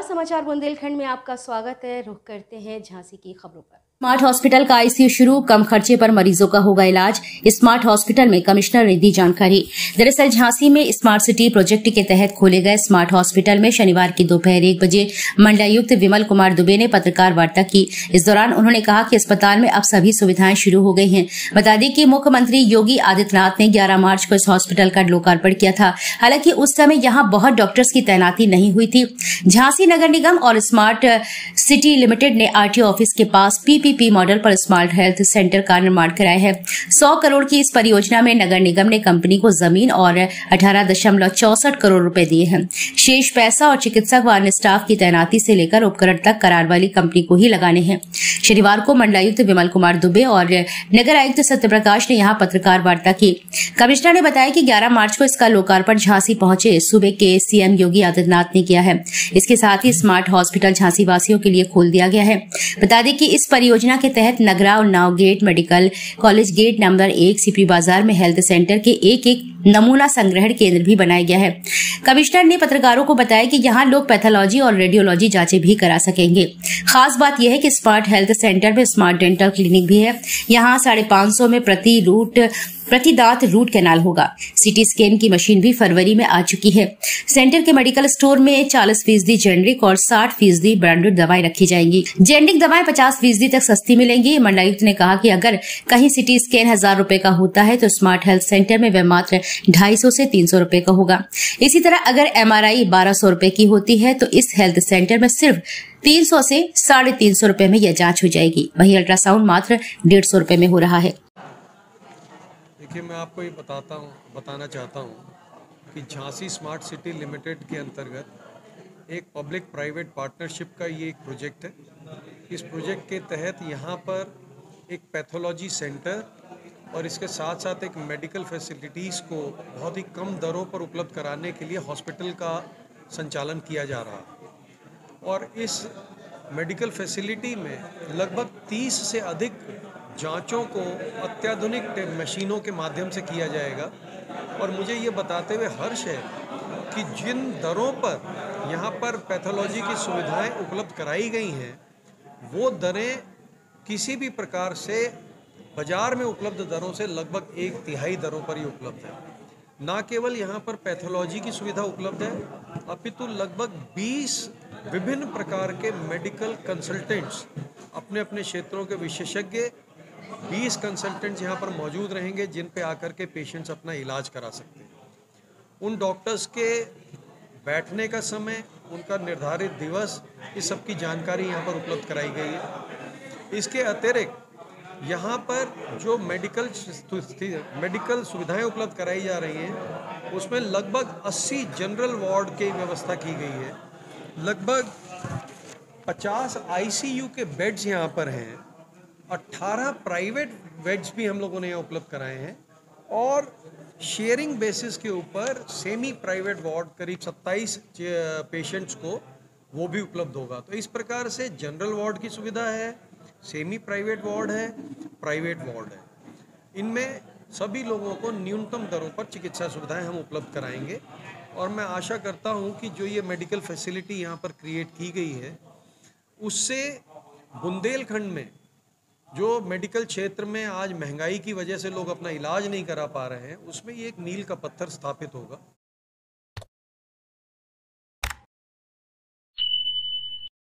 समाचार बुंदेलखंड में आपका स्वागत है। रुख करते हैं झांसी की खबरों पर। स्मार्ट हॉस्पिटल का आईसीयू शुरू, कम खर्चे पर मरीजों का होगा इलाज। स्मार्ट हॉस्पिटल में कमिश्नर ने दी जानकारी। दरअसल झांसी में स्मार्ट सिटी प्रोजेक्ट के तहत खोले गए स्मार्ट हॉस्पिटल में शनिवार की दोपहर 1 बजे मंडलायुक्त विमल कुमार दुबे ने पत्रकार वार्ता की। इस दौरान उन्होंने कहा कि अस्पताल में अब सभी सुविधाएं शुरू हो गई हैं। बता दें कि मुख्यमंत्री योगी आदित्यनाथ ने 11 मार्च को इस हॉस्पिटल का लोकार्पण किया था। हालांकि उस समय यहां बहुत डॉक्टर्स की तैनाती नहीं हुई थी। झांसी नगर निगम और स्मार्ट सिटी लिमिटेड ने आरटीओ ऑफिस के पास पीपीपी मॉडल पर स्मार्ट हेल्थ सेंटर का निर्माण कराया है। 100 करोड़ की इस परियोजना में नगर निगम ने कंपनी को जमीन और 18.64 करोड़ रुपए दिए हैं। शेष पैसा और चिकित्सक व अन्य स्टाफ की तैनाती से लेकर उपकरण तक करार वाली कंपनी को ही लगाने हैं। शनिवार को मंडलायुक्त विमल कुमार दुबे और नगर आयुक्त सत्यप्रकाश ने यहां पत्रकार वार्ता की। कमिश्नर ने बताया कि 11 मार्च को इसका लोकार्पण झांसी पहुंचे सूबे के सीएम योगी आदित्यनाथ ने किया है। इसके साथ ही स्मार्ट हॉस्पिटल झांसी वासियों के लिए खोल दिया गया है। बता दें कि इस परियोजना के तहत नगरा और नाव gate, medical college gate number 1, CP Bazar में हेल्थ सेंटर के एक नमूना संग्रहण केंद्र भी बनाया गया है। कमिश्नर ने पत्रकारों को बताया कि यहां लोग पैथोलॉजी और रेडियोलॉजी जांचें भी करा सकेंगे। खास बात यह है कि स्मार्ट हेल्थ सेंटर में स्मार्ट डेंटल क्लिनिक भी है। यहां 550 में प्रति दांत रूट कैनाल होगा। सीटी स्कैन की मशीन भी फरवरी में आ चुकी है। सेंटर के मेडिकल स्टोर में 40% जेनरिक और 60% ब्रांडेड दवाएं रखी जाएंगी। जेनरिक दवाएं 50% तक सस्ती मिलेंगी। मंडलायुक्त ने कहा कि अगर कहीं सीटी स्कैन 1000 रुपए का होता है तो स्मार्ट हेल्थ सेंटर में वह मात्र 250 से 300 रुपए का होगा। इसी तरह अगर एमआरआई 1200 रुपए की होती है तो इस हेल्थ सेंटर में सिर्फ 300 से 350 रुपए में यह जांच हो जाएगी। वहीं अल्ट्रासाउंड मात्र 150 रुपए में हो रहा है। देखिए, मैं आपको ये बताना चाहता हूँ कि झांसी स्मार्ट सिटी लिमिटेड के अंतर्गत एक पब्लिक प्राइवेट पार्टनरशिप का ये एक प्रोजेक्ट है। इस प्रोजेक्ट के तहत यहाँ पर एक पैथोलॉजी सेंटर और इसके साथ साथ एक मेडिकल फैसिलिटीज़ को बहुत ही कम दरों पर उपलब्ध कराने के लिए हॉस्पिटल का संचालन किया जा रहा है। और इस मेडिकल फैसिलिटी में लगभग 30 से अधिक जांचों को अत्याधुनिक मशीनों के माध्यम से किया जाएगा। और मुझे ये बताते हुए हर्ष है कि जिन दरों पर यहाँ पर पैथोलॉजी की सुविधाएं उपलब्ध कराई गई हैं, वो दरें किसी भी प्रकार से बाजार में उपलब्ध दरों से लगभग 1/3 दरों पर ही उपलब्ध है। न केवल यहाँ पर पैथोलॉजी की सुविधा उपलब्ध है, अपितु लगभग 20 विभिन्न प्रकार के मेडिकल कंसल्टेंट्स, अपने अपने क्षेत्रों के विशेषज्ञ 20 कंसल्टेंट्स यहाँ पर मौजूद रहेंगे, जिन पे आकर के पेशेंट्स अपना इलाज करा सकते हैं। उन डॉक्टर्स के बैठने का समय, उनका निर्धारित दिवस, इस सब की जानकारी यहाँ पर उपलब्ध कराई गई है। इसके अतिरिक्त यहाँ पर जो मेडिकल सुविधाएं उपलब्ध कराई जा रही हैं, उसमें लगभग 80 जनरल वार्ड की व्यवस्था की गई है। लगभग 50 आईसीयू के बेड्स यहाँ पर हैं। 18 प्राइवेट बेड्स भी हम लोगों ने यहाँ उपलब्ध कराए हैं और शेयरिंग बेसिस के ऊपर सेमी प्राइवेट वार्ड करीब 27 पेशेंट्स को वो भी उपलब्ध होगा। तो इस प्रकार से जनरल वार्ड की सुविधा है, सेमी प्राइवेट वार्ड है, प्राइवेट वार्ड है। इनमें सभी लोगों को न्यूनतम दरों पर चिकित्सा सुविधाएं हम उपलब्ध कराएंगे। और मैं आशा करता हूं कि जो ये मेडिकल फैसिलिटी यहाँ पर क्रिएट की गई है, उससे बुंदेलखंड में जो मेडिकल क्षेत्र में आज महंगाई की वजह से लोग अपना इलाज नहीं करा पा रहे हैं, उसमें ये एक मील का पत्थर स्थापित होगा।